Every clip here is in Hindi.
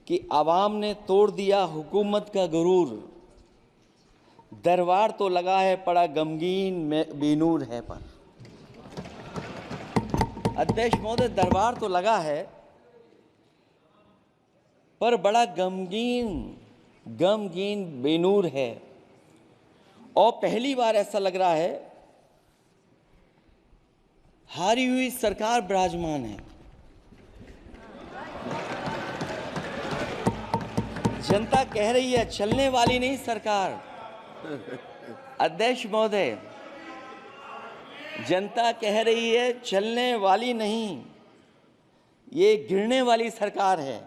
कि आवाम ने तोड़ दिया हुकूमत का गुरूर, दरबार तो लगा है पड़ा गमगीन में बेनूर है पर। अध्यक्ष महोदय, दरबार तो लगा है पर बड़ा गमगीन बेनूर है। और पहली बार ऐसा लग रहा है हारी हुई सरकार विराजमान है। जनता कह रही है चलने वाली नहीं सरकार। अध्यक्ष महोदय, जनता कह रही है चलने वाली नहीं, ये गिरने वाली सरकार है।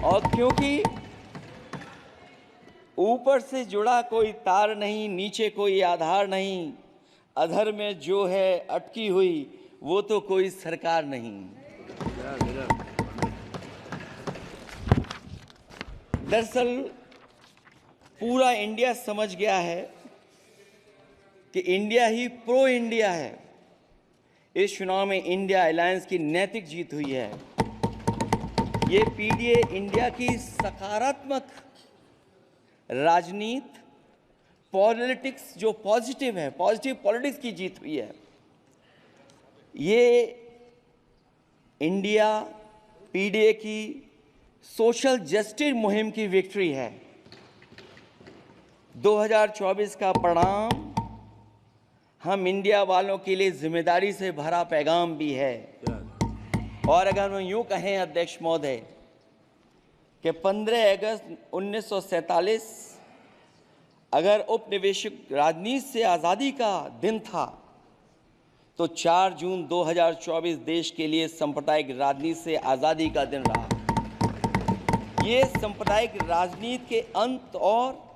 और क्योंकि ऊपर से जुड़ा कोई तार नहीं, नीचे कोई आधार नहीं, अधर में जो है अटकी हुई वो तो कोई सरकार नहीं। दरअसल पूरा इंडिया समझ गया है कि इंडिया ही प्रो इंडिया है। इस चुनाव में इंडिया अलायंस की नैतिक जीत हुई है। ये पीडीए इंडिया की सकारात्मक राजनीति, पॉलिटिक्स जो पॉजिटिव है, पॉजिटिव पॉलिटिक्स की जीत हुई है। ये इंडिया पीडीए की सोशल जस्टिस मुहिम की विक्ट्री है। 2024 का परिणाम हम इंडिया वालों के लिए जिम्मेदारी से भरा पैगाम भी है। और अगर हम यूं कहें अध्यक्ष महोदय कि 15 अगस्त 1947 अगर उपनिवेशिक राजनीति से आज़ादी का दिन था तो 4 जून 2024 देश के लिए सांप्रदायिक राजनीति से आज़ादी का दिन रहा। ये सांप्रदायिक राजनीति के अंत और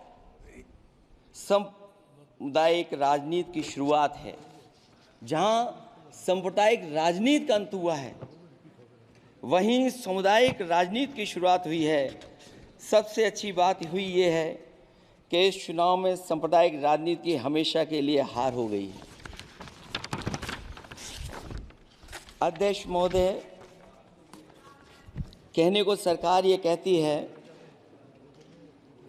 सामुदायिक राजनीति की शुरुआत है। जहां सांप्रदायिक राजनीति का अंत हुआ है, वहीं सामुदायिक राजनीति की शुरुआत हुई है। सबसे अच्छी बात हुई ये है कि इस चुनाव में सांप्रदायिक राजनीति हमेशा के लिए हार हो गई है। अध्यक्ष महोदय, कहने को सरकार ये कहती है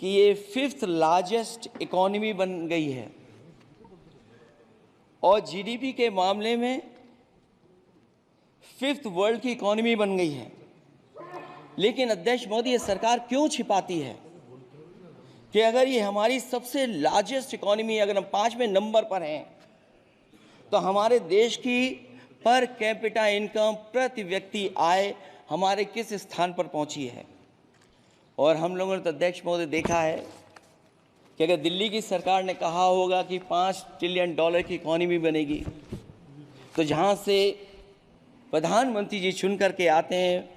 कि ये 5th लार्जेस्ट इकोनॉमी बन गई है और जीडीपी के मामले में 5th वर्ल्ड की इकोनॉमी बन गई है। लेकिन अध्यक्ष मोदी, ये सरकार क्यों छिपाती है कि अगर ये हमारी सबसे लार्जेस्ट इकोनॉमी, अगर हम 5वें नंबर पर हैं, तो हमारे देश की पर कैपिटा इनकम, प्रति व्यक्ति आय हमारे किस स्थान पर पहुंची है। और हम लोगों ने तो अध्यक्ष महोदय देखा है कि अगर दिल्ली की सरकार ने कहा होगा कि $5 ट्रिलियन की इकोनॉमी बनेगी, तो जहां से प्रधानमंत्री जी चुन करके आते हैं,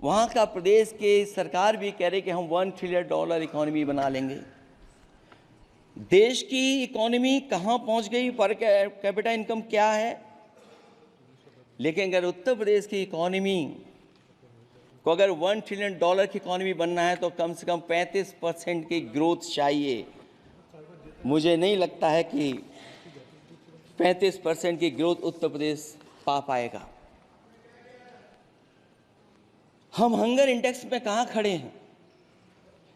वहाँ का प्रदेश के सरकार भी कह रहे कि हम $1 ट्रिलियन इकोनॉमी बना लेंगे। देश की इकोनॉमी कहाँ पहुँच गई, पर कैपिटा इनकम क्या है। लेकिन अगर उत्तर प्रदेश की इकोनॉमी को अगर $1 ट्रिलियन की इकोनॉमी बनना है तो कम से कम 35% की ग्रोथ चाहिए। मुझे नहीं लगता है कि 35% की ग्रोथ उत्तर प्रदेश पा पाएगा। हम हंगर इंडेक्स में कहाँ खड़े हैं,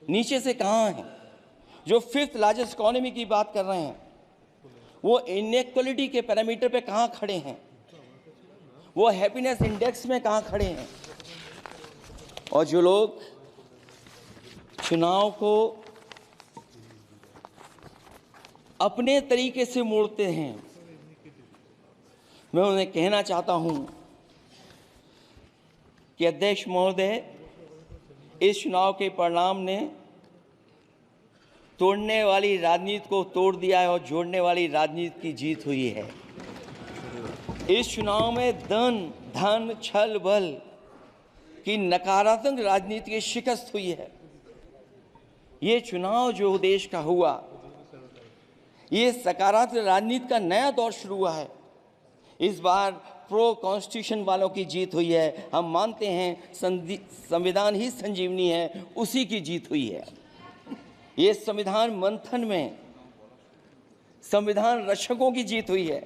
नीचे से कहाँ हैं। जो 5th लार्जेस्ट इकोनॉमी की बात कर रहे हैं, वो इनइक्वालिटी के पैरामीटर पे कहाँ खड़े हैं, वो हैप्पीनेस इंडेक्स में कहाँ खड़े हैं। और जो लोग चुनाव को अपने तरीके से मोड़ते हैं, मैं उन्हें कहना चाहता हूं कि अध्यक्ष महोदय, इस चुनाव के परिणाम ने तोड़ने वाली राजनीति को तोड़ दिया है और जोड़ने वाली राजनीति की जीत हुई है। इस चुनाव में धन छल बल की नकारात्मक राजनीति की शिकस्त हुई है। ये चुनाव जो देश का हुआ, ये सकारात्मक राजनीति का नया दौर शुरू हुआ है। इस बार प्रो कॉन्स्टिट्यूशन वालों की जीत हुई है। हम मानते हैं संविधान ही संजीवनी है, उसी की जीत हुई है। ये संविधान मंथन में संविधान रक्षकों की जीत हुई है।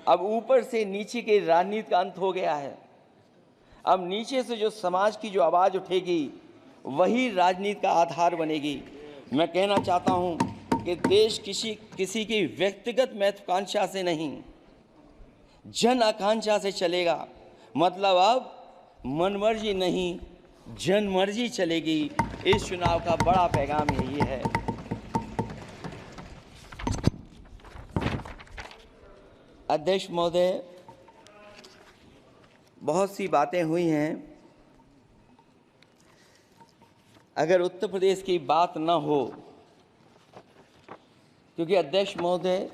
अब ऊपर से नीचे की राजनीति का अंत हो गया है। अब नीचे से जो समाज की जो आवाज़ उठेगी वही राजनीति का आधार बनेगी। मैं कहना चाहता हूं कि देश किसी की व्यक्तिगत महत्वाकांक्षा से नहीं, जन आकांक्षा से चलेगा। मतलब अब मनमर्जी नहीं, जनमर्जी चलेगी। इस चुनाव का बड़ा पैगाम यही है। अध्यक्ष महोदय, बहुत सी बातें हुई हैं। अगर उत्तर प्रदेश की बात न हो, क्योंकि अध्यक्ष महोदय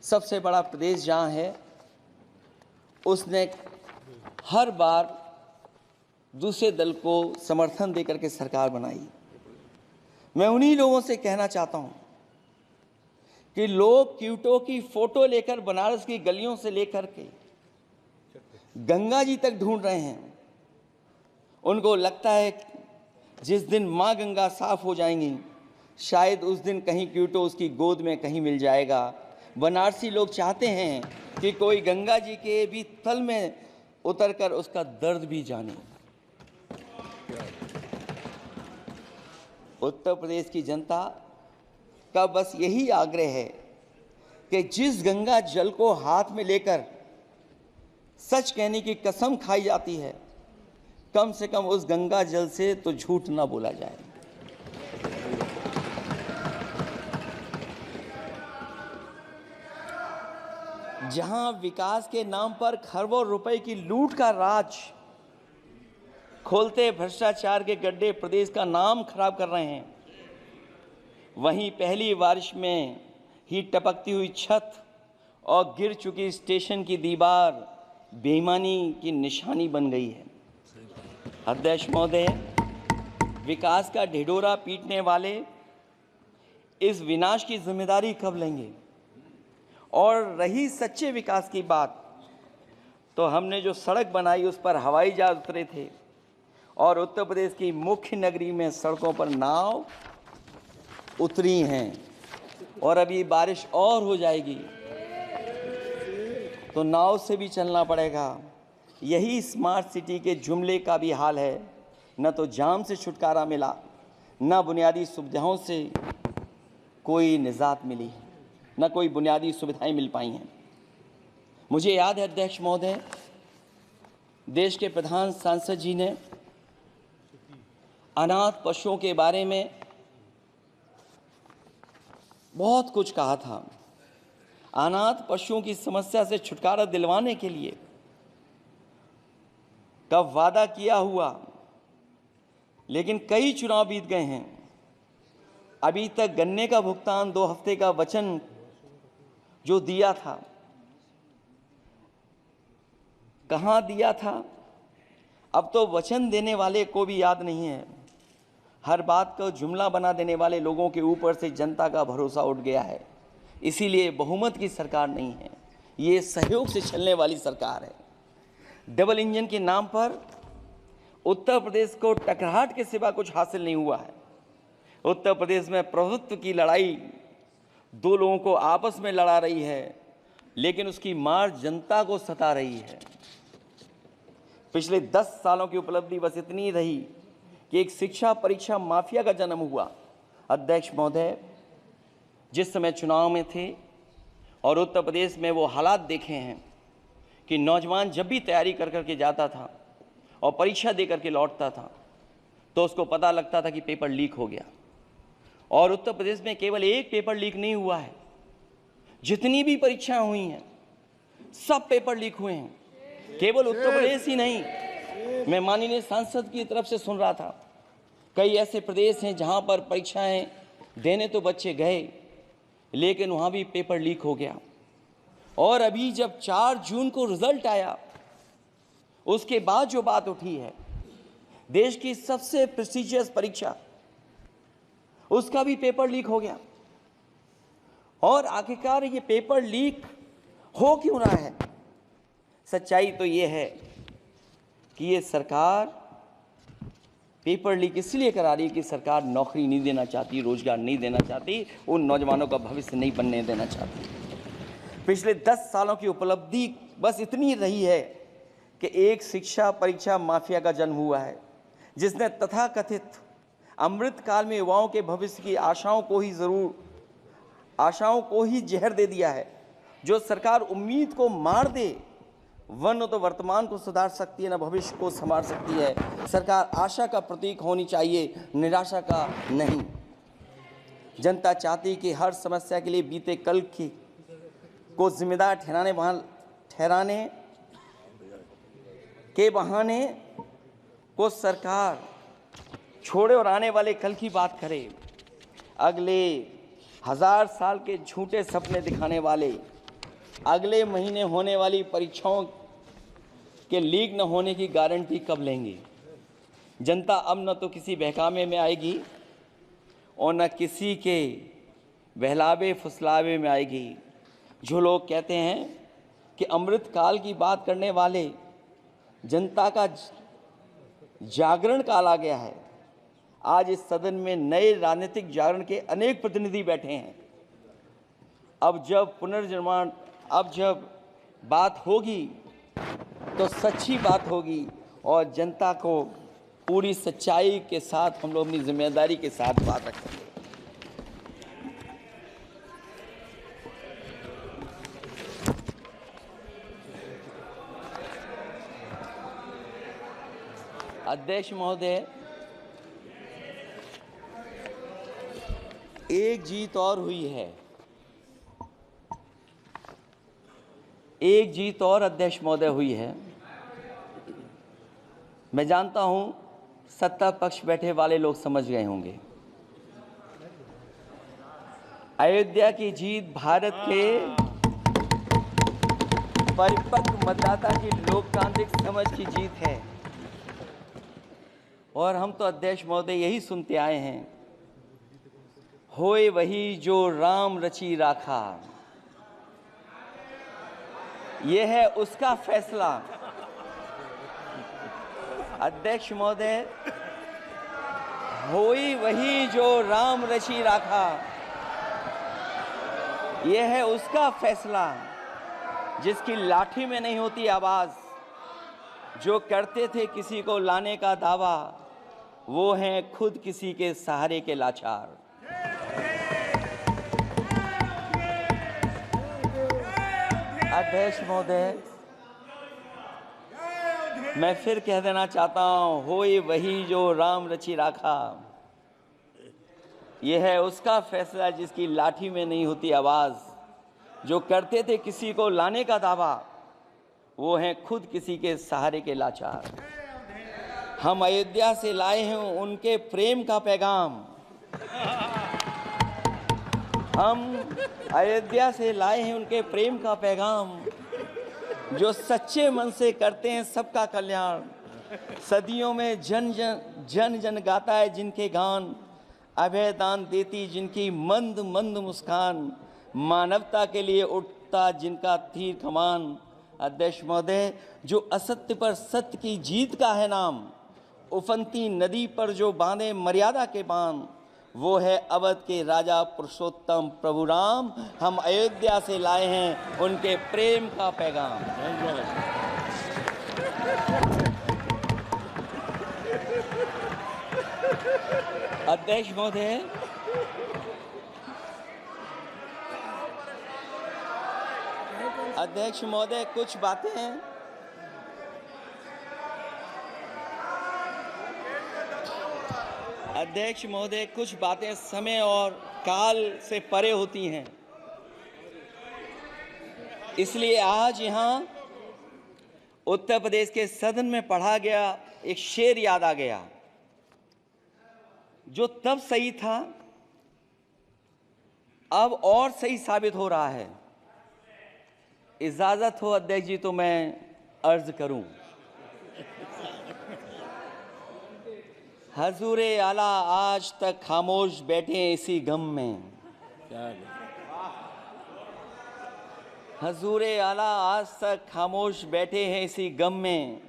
सबसे बड़ा प्रदेश जहाँ है, उसने हर बार दूसरे दल को समर्थन देकर के सरकार बनाई। मैं उन्हीं लोगों से कहना चाहता हूँ कि लोग क्यूटो की फोटो लेकर बनारस की गलियों से लेकर के गंगा जी तक ढूंढ रहे हैं। उनको लगता है जिस दिन माँ गंगा साफ हो जाएंगी, शायद उस दिन कहीं क्यूटो उसकी गोद में कहीं मिल जाएगा। बनारसी लोग चाहते हैं कि कोई गंगा जी के भी तल में उतरकर उसका दर्द भी जाने। उत्तर प्रदेश की जनता का बस यही आग्रह है कि जिस गंगा जल को हाथ में लेकर सच कहने की कसम खाई जाती है, कम से कम उस गंगा जल से तो झूठ ना बोला जाए। जहां विकास के नाम पर खरबों रुपए की लूट का राज खोलते भ्रष्टाचार के गड्ढे प्रदेश का नाम खराब कर रहे हैं, वहीं पहली बारिश में ही टपकती हुई छत और गिर चुकी स्टेशन की दीवार बेईमानी की निशानी बन गई है। अध्यक्ष महोदय, विकास का ढिढोरा पीटने वाले इस विनाश की जिम्मेदारी कब लेंगे? और रही सच्चे विकास की बात, तो हमने जो सड़क बनाई उस पर हवाई जहाज उतरे थे और उत्तर प्रदेश की मुख्य नगरी में सड़कों पर नाव उतरी हैं, और अभी बारिश और हो जाएगी तो नाव से भी चलना पड़ेगा। यही स्मार्ट सिटी के जुमले का भी हाल है। न तो जाम से छुटकारा मिला, न बुनियादी सुविधाओं से कोई निजात मिली, न कोई बुनियादी सुविधाएं मिल पाई हैं। मुझे याद है अध्यक्ष महोदय, देश के प्रधान सांसद जी ने अनाथ पशुओं के बारे में बहुत कुछ कहा था। अनाथ पशुओं की समस्या से छुटकारा दिलवाने के लिए कब वादा किया हुआ, लेकिन कई चुनाव बीत गए हैं, अभी तक गन्ने का भुगतान 2 हफ्ते का वचन जो दिया था, कहां दिया था? अब तो वचन देने वाले को भी याद नहीं है। हर बात को जुमला बना देने वाले लोगों के ऊपर से जनता का भरोसा उठ गया है। इसीलिए बहुमत की सरकार नहीं है, ये सहयोग से चलने वाली सरकार है। डबल इंजन के नाम पर उत्तर प्रदेश को टकराहट के सिवा कुछ हासिल नहीं हुआ है। उत्तर प्रदेश में प्रभुत्व की लड़ाई 2 लोगों को आपस में लड़ा रही है, लेकिन उसकी मार जनता को सता रही है। पिछले 10 सालों की उपलब्धि बस इतनी रही कि एक शिक्षा परीक्षा माफिया का जन्म हुआ। अध्यक्ष महोदय, जिस समय चुनाव में थे और उत्तर प्रदेश में वो हालात देखे हैं कि नौजवान जब भी तैयारी कर करके जाता था और परीक्षा दे करके लौटता था तो उसको पता लगता था कि पेपर लीक हो गया। और उत्तर प्रदेश में केवल एक पेपर लीक नहीं हुआ है, जितनी भी परीक्षाएं हुई हैं सब पेपर लीक हुए हैं। केवल उत्तर प्रदेश ही नहीं, मैं माननीय सांसद की तरफ से सुन रहा था, कई ऐसे प्रदेश हैं जहां पर परीक्षाएं देने तो बच्चे गए, लेकिन वहां भी पेपर लीक हो गया। और अभी जब 4 जून को रिजल्ट आया, उसके बाद जो बात उठी है, देश की सबसे प्रेस्टिजियस परीक्षा, उसका भी पेपर लीक हो गया। और आखिरकार ये पेपर लीक हो क्यों रहा है? सच्चाई तो ये है कि ये सरकार पेपर लीक इसलिए करा रही है कि सरकार नौकरी नहीं देना चाहती, रोजगार नहीं देना चाहती, उन नौजवानों का भविष्य नहीं बनने देना चाहती। पिछले 10 सालों की उपलब्धि बस इतनी रही है कि एक शिक्षा परीक्षा माफिया का जन्म हुआ है, जिसने तथाकथित अमृत काल में युवाओं के भविष्य की आशाओं को ही जहर दे दिया है। जो सरकार उम्मीद को मार दे, वह न तो वर्तमान को सुधार सकती है, न भविष्य को संभाल सकती है। सरकार आशा का प्रतीक होनी चाहिए, निराशा का नहीं। जनता चाहती कि हर समस्या के लिए बीते कल को जिम्मेदार ठहराने के बहाने को सरकार छोड़े और आने वाले कल की बात करे। अगले 1000 साल के झूठे सपने दिखाने वाले अगले महीने होने वाली परीक्षाओं के लीक न होने की गारंटी कब लेंगे? जनता अब न तो किसी बहकावे में आएगी और न किसी के बहलावे फुसलावे में आएगी। जो लोग कहते हैं कि अमृत काल की बात करने वाले जनता का जागरण काल आ गया है। आज इस सदन में नए राजनीतिक जागरण के अनेक प्रतिनिधि बैठे हैं। अब जब बात होगी तो सच्ची बात होगी और जनता को पूरी सच्चाई के साथ हम लोग अपनी जिम्मेदारी के साथ बात रखेंगे। अध्यक्ष महोदय, एक जीत और हुई है। एक जीत और अध्यक्ष महोदय हुई है। मैं जानता हूं सत्ता पक्ष बैठे वाले लोग समझ गए होंगे। अयोध्या की जीत भारत के परिपक्व मतदाता की लोकतांत्रिक समझ की जीत है। और हम तो अध्यक्ष महोदय यही सुनते आए हैं, होए वही जो राम रची राखा। यह है उसका फैसला। अध्यक्ष महोदय, होई वही जो राम रची राखा, यह है उसका फैसला जिसकी लाठी में नहीं होती आवाज। जो करते थे किसी को लाने का दावा, वो हैं खुद किसी के सहारे के लाचार। अध्यक्ष महोदय, मैं फिर कह देना चाहता हूं, होए वही जो राम रची राखा। यह है उसका फैसला जिसकी लाठी में नहीं होती आवाज। जो करते थे किसी को लाने का दावा, वो हैं खुद किसी के सहारे के लाचार। हम अयोध्या से लाए हैं उनके प्रेम का पैगाम। हम अयोध्या से लाए हैं उनके प्रेम का पैगाम, जो सच्चे मन से करते हैं सबका कल्याण। सदियों में जन जन गाता है जिनके गान, अभय दान देती जिनकी मंद मंद मुस्कान, मानवता के लिए उठता जिनका तीर कमान। अध्यक्ष महोदय, जो असत्य पर सत्य की जीत का है नाम, उफनती नदी पर जो बांधे मर्यादा के बांध, वो है अवध के राजा पुरुषोत्तम प्रभु राम। हम अयोध्या से लाए हैं उनके प्रेम का पैगाम। अध्यक्ष महोदय, कुछ बातें समय और काल से परे होती हैं। इसलिए आज यहाँ उत्तर प्रदेश के सदन में पढ़ा गया एक शेर याद आ गया, जो तब सही था अब और सही साबित हो रहा है। इजाजत हो अध्यक्ष जी तो मैं अर्ज करूं। हजूरे आला आज तक खामोश बैठे इसी गम में। हजूरे आला आज तक खामोश बैठे हैं इसी गम में।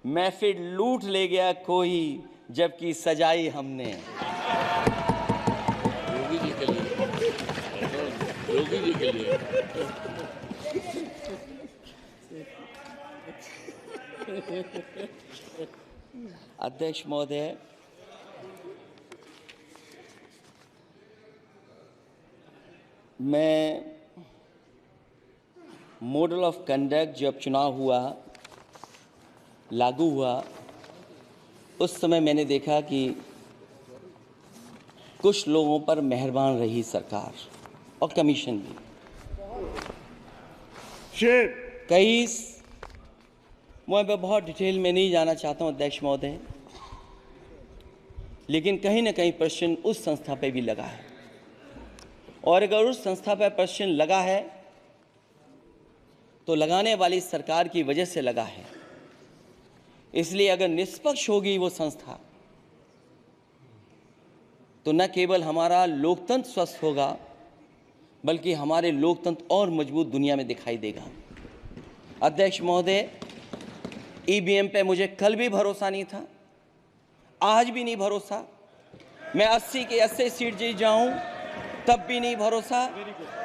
महफिल लूट ले गया कोई जबकि सजाई हमने। योगी जी के लिए अध्यक्ष महोदय, मैं मॉडल ऑफ कंडक्ट जब चुनाव हुआ, लागू हुआ, उस समय मैंने देखा कि कुछ लोगों पर मेहरबान रही सरकार और कमीशन भी। मैं बहुत डिटेल में नहीं जाना चाहता हूं अध्यक्ष महोदय, लेकिन कहीं ना कहीं प्रश्न उस संस्था पे भी लगा है, और अगर उस संस्था पर प्रश्न लगा है तो लगाने वाली सरकार की वजह से लगा है। इसलिए अगर निष्पक्ष होगी वो संस्था तो न केवल हमारा लोकतंत्र स्वस्थ होगा, बल्कि हमारे लोकतंत्र और मजबूत दुनिया में दिखाई देगा। अध्यक्ष महोदय, ईवीएम पे मुझे कल भी भरोसा नहीं था, आज भी नहीं भरोसा। मैं 80 के 80 सीट जीत जाऊं तब भी नहीं भरोसा।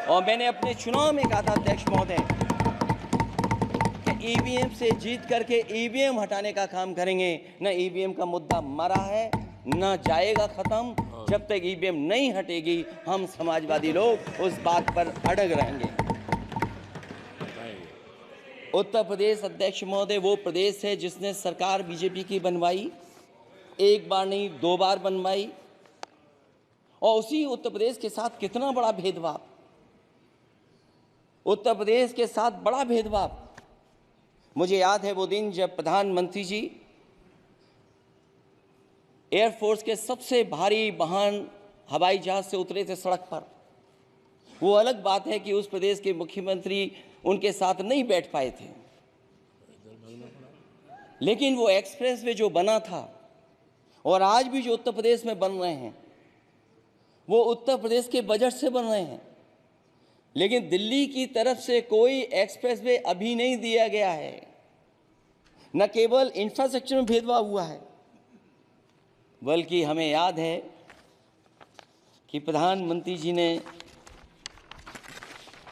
और मैंने अपने चुनाव में कहा था अध्यक्ष महोदय कि ईवीएम से जीत करके ईवीएम हटाने का काम करेंगे। न ईवीएम का मुद्दा मरा है, न जाएगा खत्म। जब तक ईवीएम नहीं हटेगी, हम समाजवादी लोग उस बात पर अड़ग रहेंगे। उत्तर प्रदेश अध्यक्ष महोदय वो प्रदेश है जिसने सरकार बीजेपी की बनवाई, एक बार नहीं 2 बार बनवाई, और उसी उत्तर प्रदेश के साथ कितना बड़ा भेदभाव, उत्तर प्रदेश के साथ बड़ा भेदभाव। मुझे याद है वो दिन जब प्रधानमंत्री जी एयरफोर्स के सबसे भारी वाहन हवाई जहाज से उतरे थे सड़क पर। वो अलग बात है कि उस प्रदेश के मुख्यमंत्री उनके साथ नहीं बैठ पाए थे, लेकिन वो एक्सप्रेसवे जो बना था और आज भी जो उत्तर प्रदेश में बन रहे हैं वो उत्तर प्रदेश के बजट से बन रहे हैं। लेकिन दिल्ली की तरफ से कोई एक्सप्रेसवे अभी नहीं दिया गया है। न केवल इंफ्रास्ट्रक्चर में भेदभाव हुआ है, बल्कि हमें याद है कि प्रधानमंत्री जी ने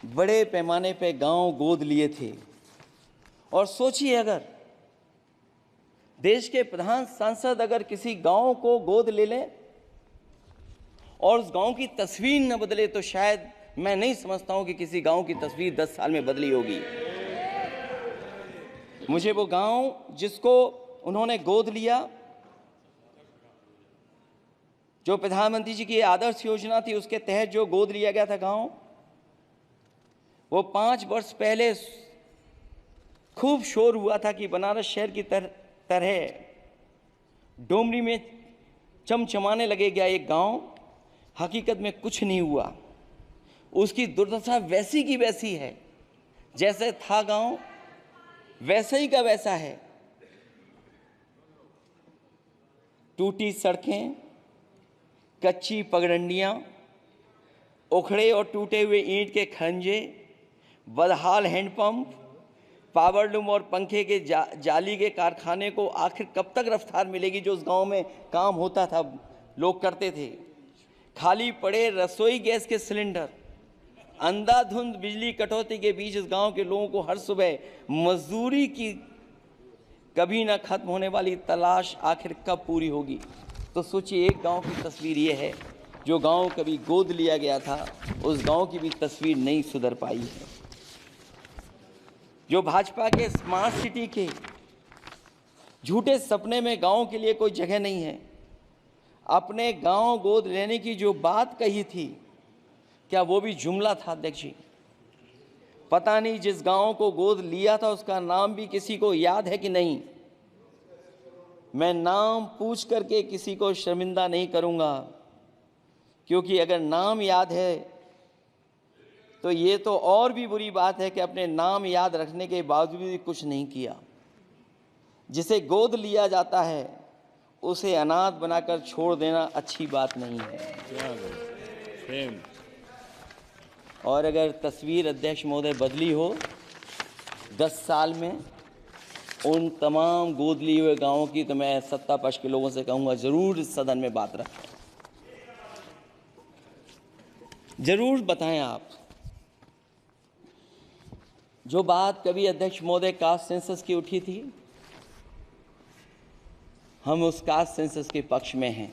बड़े पैमाने पे गांव गोद लिए थे। और सोचिए, अगर देश के प्रधान सांसद अगर किसी गांव को गोद ले लें और उस गांव की तस्वीर न बदले, तो शायद मैं नहीं समझता हूं कि किसी गांव की तस्वीर 10 साल में बदली होगी। मुझे वो गांव जिसको उन्होंने गोद लिया, जो प्रधानमंत्री जी की आदर्श योजना थी उसके तहत जो गोद लिया गया था गांव, वो 5 वर्ष पहले खूब शोर हुआ था कि बनारस शहर की तरह डोमरी में चमचमाने लगेगा एक गांव। हकीकत में कुछ नहीं हुआ। उसकी दुर्दशा वैसी की वैसी है, जैसे था गांव वैसे ही का वैसा है। टूटी सड़कें, कच्ची पगडंडियां, उखड़े और टूटे हुए ईंट के खंजे, बदहाल हैंडपंप, पावरलूम और पंखे के जाली के कारखाने को आखिर कब तक रफ्तार मिलेगी जो उस गांव में काम होता था, लोग करते थे। खाली पड़े रसोई गैस के सिलेंडर, अंधाधुंध बिजली कटौती के बीच इस गांव के लोगों को हर सुबह मजदूरी की कभी ना खत्म होने वाली तलाश आखिर कब पूरी होगी। तो सोचिए, एक गांव की तस्वीर ये है। जो गांव कभी गोद लिया गया था, उस गांव की भी तस्वीर नहीं सुधर पाई है। जो भाजपा के स्मार्ट सिटी के झूठे सपने में गांव के लिए कोई जगह नहीं है। अपने गांव गोद लेने की जो बात कही थी, क्या वो भी जुमला था अध्यक्ष जी? पता नहीं जिस गांव को गोद लिया था उसका नाम भी किसी को याद है कि नहीं। मैं नाम पूछ करके किसी को शर्मिंदा नहीं करूंगा, क्योंकि अगर नाम याद है तो ये तो और भी बुरी बात है कि अपने नाम याद रखने के बावजूद भी कुछ नहीं किया। जिसे गोद लिया जाता है उसे अनाथ बनाकर छोड़ देना अच्छी बात नहीं है। और अगर तस्वीर अध्यक्ष महोदय बदली हो 10 साल में उन तमाम गोद लिए हुए गांवों की, तो मैं सत्ता पक्ष के लोगों से कहूंगा जरूर इस सदन में बात रखें, जरूर बताएं आप। जो बात कभी अध्यक्ष महोदय कास्ट सेंसस की उठी थी, हम उस कास्ट सेंसस के पक्ष में हैं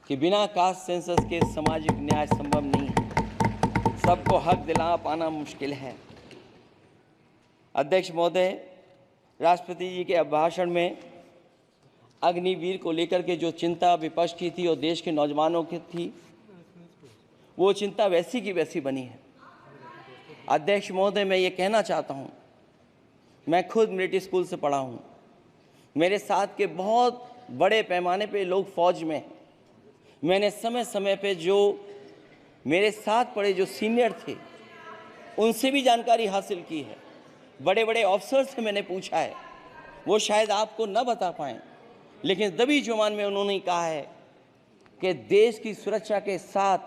कि बिना कास्ट सेंसस के सामाजिक न्याय संभव नहीं है। सबको हक दिला पाना मुश्किल है। अध्यक्ष महोदय, राष्ट्रपति जी के अभिभाषण में अग्निवीर को लेकर के जो चिंता विपक्ष की थी और देश के नौजवानों की थी, वो चिंता वैसी की वैसी बनी है। अध्यक्ष महोदय, मैं ये कहना चाहता हूँ, मैं खुद मिलिट्री स्कूल से पढ़ा हूँ। मेरे साथ के बहुत बड़े पैमाने पे लोग फौज में हैं। मैंने समय समय पे जो मेरे साथ पढ़े जो सीनियर थे, उनसे भी जानकारी हासिल की है। बड़े बड़े ऑफिसर से मैंने पूछा है, वो शायद आपको न बता पाएँ, लेकिन दबी जुबान में उन्होंने कहा है कि देश की सुरक्षा के साथ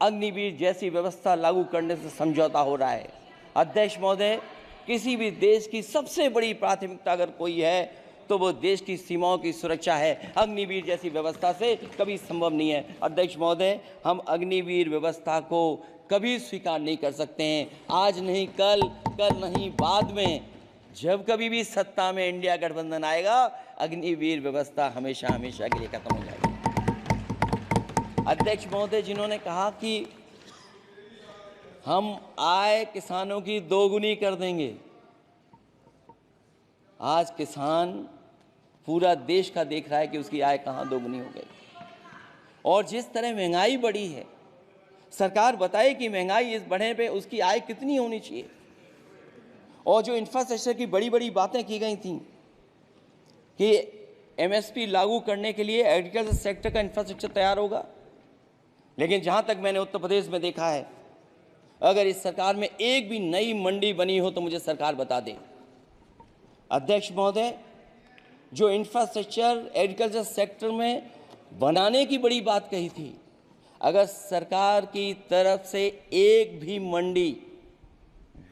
अग्निवीर जैसी व्यवस्था लागू करने से समझौता हो रहा है। अध्यक्ष महोदय, किसी भी देश की सबसे बड़ी प्राथमिकता अगर कोई है तो वो देश की सीमाओं की सुरक्षा है। अग्निवीर जैसी व्यवस्था से कभी संभव नहीं है। अध्यक्ष महोदय, हम अग्निवीर व्यवस्था को कभी स्वीकार नहीं कर सकते हैं। आज नहीं कल, कल नहीं बाद में, जब कभी भी सत्ता में इंडिया गठबंधन आएगा, अग्निवीर व्यवस्था हमेशा हमेशा के लिए खत्म हो जाएगी। अध्यक्ष महोदय, जिन्होंने कहा कि हम आय किसानों की दोगुनी कर देंगे, आज किसान पूरा देश का देख रहा है कि उसकी आय कहाँ दोगुनी हो गई। और जिस तरह महंगाई बढ़ी है, सरकार बताए कि महंगाई इस बढ़ने पे उसकी आय कितनी होनी चाहिए। और जो इंफ्रास्ट्रक्चर की बड़ी बड़ी बातें की गई थी कि एमएसपी लागू करने के लिए एग्रीकल्चर सेक्टर का इंफ्रास्ट्रक्चर तैयार होगा, लेकिन जहां तक मैंने उत्तर प्रदेश में देखा है, अगर इस सरकार में एक भी नई मंडी बनी हो तो मुझे सरकार बता दे। अध्यक्ष महोदय, जो इंफ्रास्ट्रक्चर एग्रीकल्चर सेक्टर में बनाने की बड़ी बात कही थी, अगर सरकार की तरफ से एक भी मंडी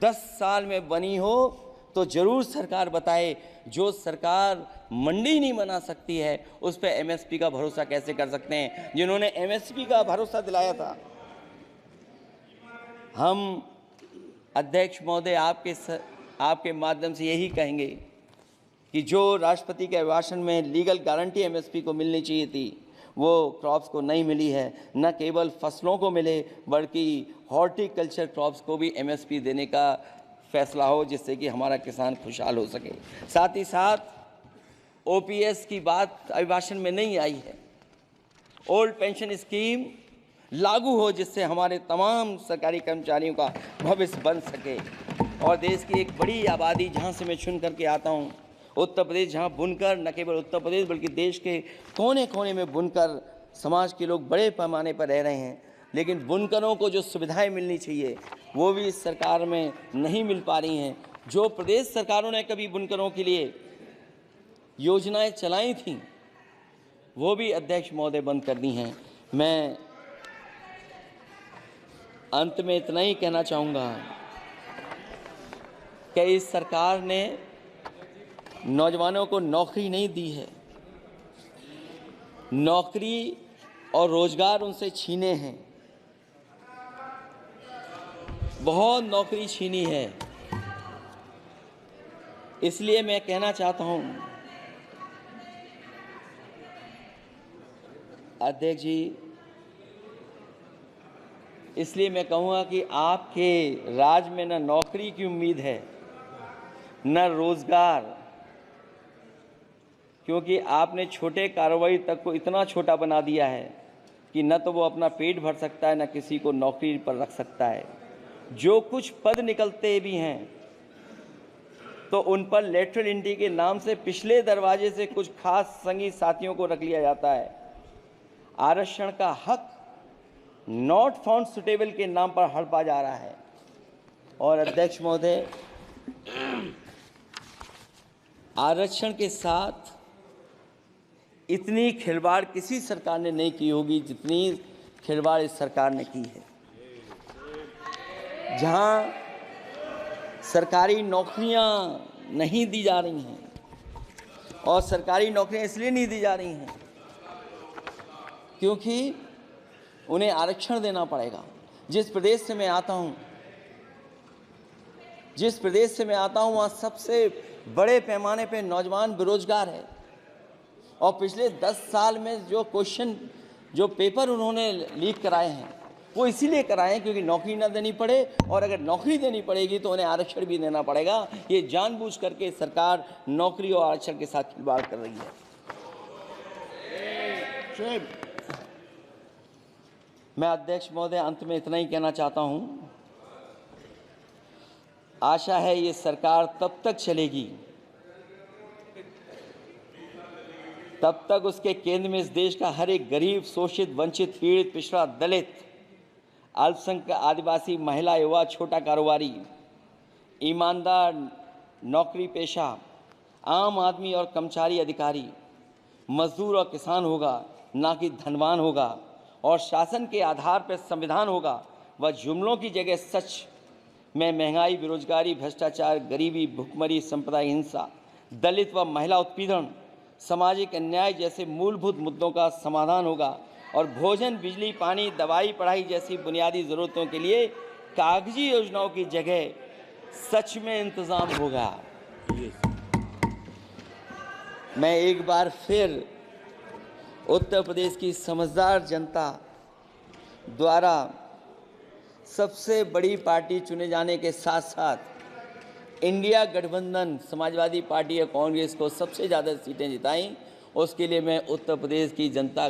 10 साल में बनी हो तो जरूर सरकार बताए। जो सरकार मंडी नहीं बना सकती है, उस पर एमएसपी का भरोसा कैसे कर सकते हैं, जिन्होंने एमएसपी का भरोसा दिलाया था। हम अध्यक्ष महोदय आपके माध्यम से यही कहेंगे कि जो राष्ट्रपति के अभिभाषण में लीगल गारंटी एमएसपी को मिलनी चाहिए थी, वो क्रॉप्स को नहीं मिली है। न केवल फसलों को मिले, बल्कि हॉर्टिकल्चर क्रॉप्स को भी एमएसपी देने का फैसला हो, जिससे कि हमारा किसान खुशहाल हो सके। साथ ही साथ ओपीएस की बात अभिभाषण में नहीं आई है। ओल्ड पेंशन स्कीम लागू हो, जिससे हमारे तमाम सरकारी कर्मचारियों का भविष्य बन सके। और देश की एक बड़ी आबादी, जहाँ से मैं चुन करके आता हूँ, उत्तर प्रदेश, जहाँ बुनकर, न केवल उत्तर प्रदेश बल्कि देश के कोने कोने में बुनकर समाज के लोग बड़े पैमाने पर रह रहे हैं, लेकिन बुनकरों को जो सुविधाएं मिलनी चाहिए वो भी इस सरकार में नहीं मिल पा रही हैं। जो प्रदेश सरकारों ने कभी बुनकरों के लिए योजनाएं चलाई थीं, वो भी अध्यक्ष महोदय बंद कर दी हैं। मैं अंत में इतना ही कहना चाहूँगा कि इस सरकार ने नौजवानों को नौकरी नहीं दी है, नौकरी और रोजगार उनसे छीने हैं, बहुत नौकरी छीनी है। इसलिए मैं कहना चाहता हूं अध्यक्ष जी, इसलिए मैं कहूँगा कि आपके राज में न नौकरी की उम्मीद है न रोजगार, क्योंकि आपने छोटे कारोबारी तक को इतना छोटा बना दिया है कि न तो वो अपना पेट भर सकता है, न किसी को नौकरी पर रख सकता है। जो कुछ पद निकलते भी हैं तो उन पर लेटरल एंट्री के नाम से पिछले दरवाजे से कुछ खास संगी साथियों को रख लिया जाता है। आरक्षण का हक नॉट फाउंड सुटेबल के नाम पर हड़पा जा रहा है। और अध्यक्ष महोदय, आरक्षण के साथ इतनी खिलवाड़ किसी सरकार ने नहीं की होगी जितनी खिलवाड़ इस सरकार ने की है। जहां सरकारी नौकरियां नहीं दी जा रही हैं, और सरकारी नौकरियां इसलिए नहीं दी जा रही हैं क्योंकि उन्हें आरक्षण देना पड़ेगा। जिस प्रदेश से मैं आता हूं वहां सबसे बड़े पैमाने पे नौजवान बेरोजगार है। और पिछले 10 साल में जो क्वेश्चन, जो पेपर उन्होंने लीक कराए हैं, वो इसीलिए कराए हैं क्योंकि नौकरी ना देनी पड़े, और अगर नौकरी देनी पड़ेगी तो उन्हें आरक्षण भी देना पड़ेगा। ये जानबूझ करके सरकार नौकरी और आरक्षण के साथ खिलवाड़ कर रही है। मैं अध्यक्ष महोदय अंत में इतना ही कहना चाहता हूं, आशा है ये सरकार तब तक चलेगी तब तक उसके केंद्र में इस देश का हर एक गरीब, शोषित, वंचित, पीड़ित, पिछड़ा, दलित, अल्पसंख्यक, आदिवासी, महिला, युवा, छोटा कारोबारी, ईमानदार, नौकरी पेशा, आम आदमी और कर्मचारी, अधिकारी, मजदूर और किसान होगा, ना कि धनवान होगा। और शासन के आधार पर संविधान होगा। वह जुमलों की जगह सच में महंगाई, बेरोजगारी, भ्रष्टाचार, गरीबी, भुखमरी, सांप्रदायिक हिंसा, दलित व महिला उत्पीड़न, सामाजिक अन्याय जैसे मूलभूत मुद्दों का समाधान होगा। और भोजन, बिजली, पानी, दवाई, पढ़ाई जैसी बुनियादी ज़रूरतों के लिए कागजी योजनाओं की जगह सच में इंतज़ाम होगा। मैं एक बार फिर उत्तर प्रदेश की समझदार जनता द्वारा सबसे बड़ी पार्टी चुने जाने के साथ साथ इंडिया गठबंधन समाजवादी पार्टी और कांग्रेस को सबसे ज़्यादा सीटें जिताई, उसके लिए मैं उत्तर प्रदेश की जनता